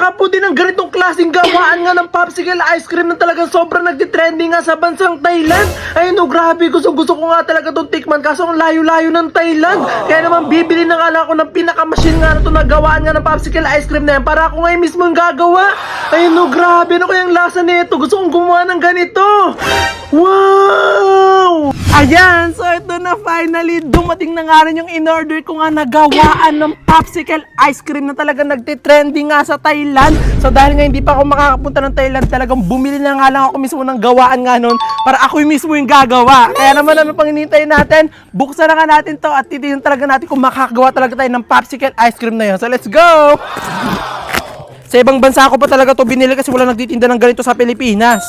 makakaputi ng ganitong klaseng gawaan nga ng popsicle ice cream na talagang sobrang nagtitrending nga sa bansang Thailand. Ayun no, grabe, gusto ko nga talaga itong tikman kaso ang layo-layo ng Thailand. Kaya naman bibili na nga lang ako ng pinaka-machine nga na ito na gawaan nga ng popsicle ice cream na yan para ako ngayon mismo ang gagawa. Ayun no, grabe, ano kayang lasa nito? Gusto kong gumawa ng ganito. Wow! Ayan, so ito na finally, dumating na nga rin yung in-order ko nga na gawaan ng popsicle ice cream na talagang nagtitrending nga sa Thailand. So dahil nga hindi pa ako makakapunta ng Thailand, talagang bumili na nga lang ako mismo ng gawaan nga nun para ako mismo yung gagawa. Kaya naman ano pang hinihintay natin, buksan na nga natin to at titignan talaga natin kung makakagawa talaga tayo ng popsicle ice cream na yun. So let's go! Sa ibang bansa ako pa talaga to binili kasi wala nagtitinda ng ganito sa Pilipinas.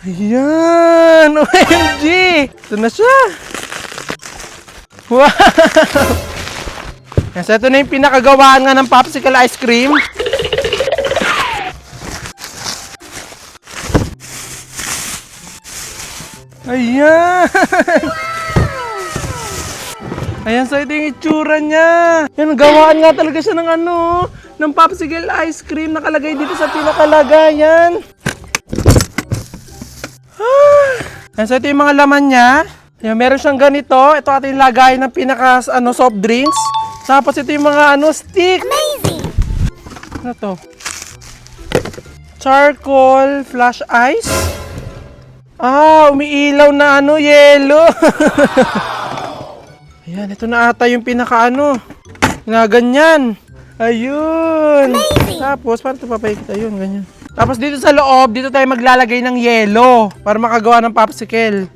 Ayan! OMG! Ito na siya! Wow! Kasi ito na yung pinakagawaan nga ng popsicle ice cream. Ayan! Ayan, so ito yung itsura niya. Yan, gawaan nga talaga siya ng ng popsicle ice cream. Nakalagay dito sa pinakalagayan. Ayan, so ito yung mga laman niya. Ayan, meron siyang ganito. Ito ating lagay ng pinaka soft drinks. Tapos ito yung mga stick. Amazing! Ano to? Charcoal flash ice. Umiilaw na yelo. Ayan, ito na ata yung pinaka nga ganyan. Ayun. Amazing! Tapos, paano ito papayikita? Ayun, ganyan. Tapos dito sa loob, dito tayo maglalagay ng yelo para makagawa ng popsicle.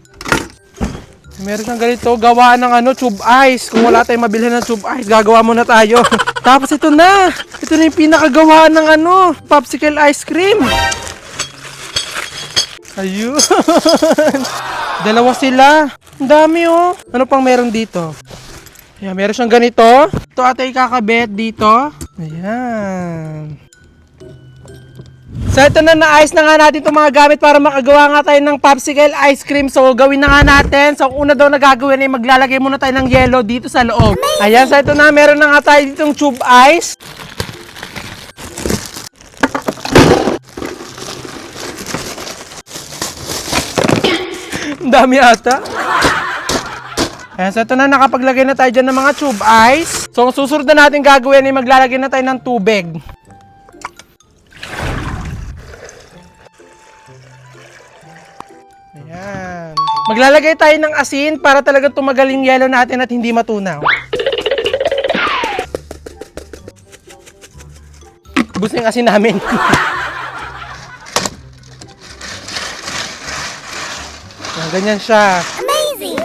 Meron siyang ganito, gawa ng tube ice. Kung wala tayong mabilhan ng tube ice, gagawa muna tayo. Tapos ito na. Ito na yung pinakagawa ng popsicle ice cream. Ayun. Dalawa sila. Ang dami Ano pang meron dito? Ayan, meron siyang ganito. Ito ata ikakabit dito. Ayan. So ito na, naayos na nga natin itong mga gamit para makagawa nga tayo ng popsicle ice cream. So gawin na nga natin. So una daw na gagawin ay maglalagay muna tayo ng yelo dito sa loob. Ayan, so ito na, meron na nga tayo ditong tube ice. Ang dami ata. Ayan, so ito na, nakapaglagay na tayo dyan ng mga tube ice. So ang susunod na natin gagawin ay maglalagay na tayo ng tubig. Ayan. Maglalagay tayo ng asin para talaga tumagal yung yelo natin at hindi matunaw. Ubus na yung asin namin. Ganyan siya. Amazing!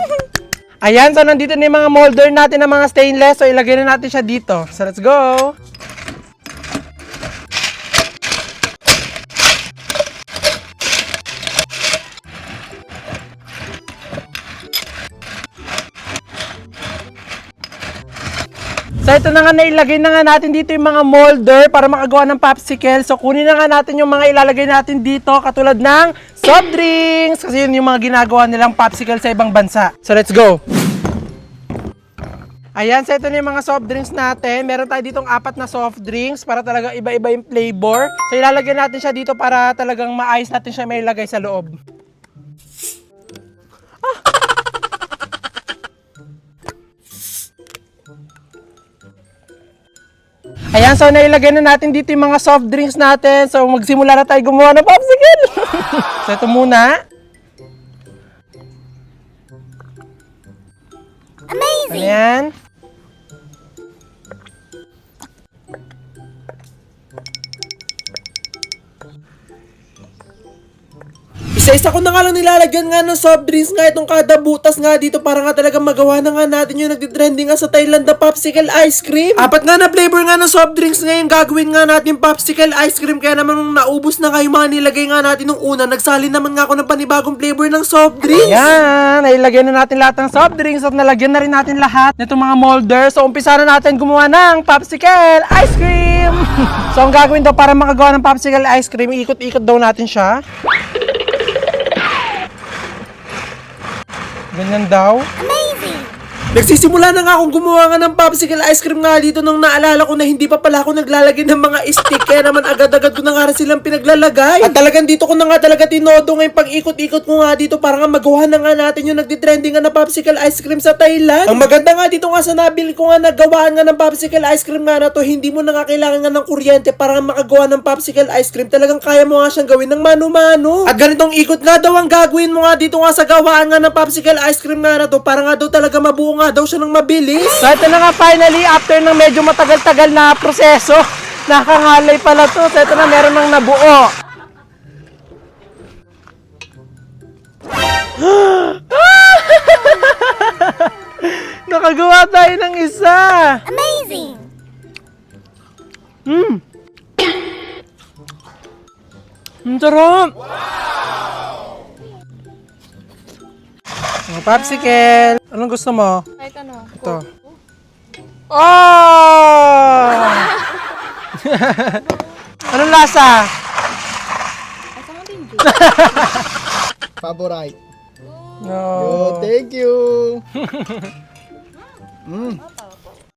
Ayan, so nandito na yung mga molder natin ng mga stainless. So ilagay na natin siya dito. So let's go! So ito na nga, nailagay na nga natin dito yung mga molder para makagawa ng popsicle. So kunin na nga natin yung mga ilalagay natin dito katulad ng soft drinks. Kasi yun yung mga ginagawa nilang popsicle sa ibang bansa. So let's go! Ayan, so ito na yung mga soft drinks natin. Meron tayo ditong 4 na soft drinks para talagang iba-iba yung flavor. So ilalagay natin siya dito para talagang maayos natin siya may ilagay sa loob. Ayan, so nailagay na natin dito yung mga soft drinks natin. So magsimula na tayo gumawa ng popsicle. So ito muna. Amazing! Ayan. Isa-isa ko na nga lang nilalagyan nga ng soft drinks nga itong kada butas nga dito para nga talaga magawa na nga natin yung nagtitrending nga sa Thailand na popsicle ice cream. 4 nga na flavor nga ng soft drinks ngayon gagawin nga natin popsicle ice cream. Kaya naman nung naubos na nga yung mga nilagay nga natin nung una, nagsalin naman nga ako ng panibagong flavor ng soft drinks. Ayan, nailagyan na natin lahat ng soft drinks at nalagyan na rin natin lahat nitong mga molder. So umpisa na natin gumawa ng popsicle ice cream. So ang gagawin daw para makagawa ng popsicle ice cream, ikot-ikot daw natin siya. Ganyan daw. Amazing! Nagsisimula na nga akong gumawa nga ng popsicle ice cream nga dito nung naalala ko na hindi pa pala ako naglalagay ng mga stick. Kaya naman agad-agad ko na nga rin silang pinaglalagay. At talagang dito ko na nga talaga tinodo ngayong pag-ikot-ikot ko nga dito para nga magawa na nga natin yung nagtitrending nga na popsicle ice cream sa Thailand. Ang maganda nga dito nga sa nabili ko nga nagawaan nga ng popsicle ice cream nga na to, hindi mo na nga kailangan nga ng kuryente para makagawa ng popsicle ice cream. Talagang kaya mo nga siyang gawin ng mano-mano. At ganitong ikot nga daw ang gagawin mo nga dito nga sa gawaan nga ng popsicle ice cream nga na to para nga daw talaga mabuo nga daw siya ng mabilis. So ito na nga finally, after ng medyo matagal-tagal na proseso, nakangalay pala to. So ito na, meron nang nabuo. Nakagawa tayo ng isa. Amazing! Ang sarap. Wow! Popsicle. Anong gusto mo? Kahit ano. Ito. Oh! Anong lasa? Asa mo din, Favorite. No. Oh, thank you.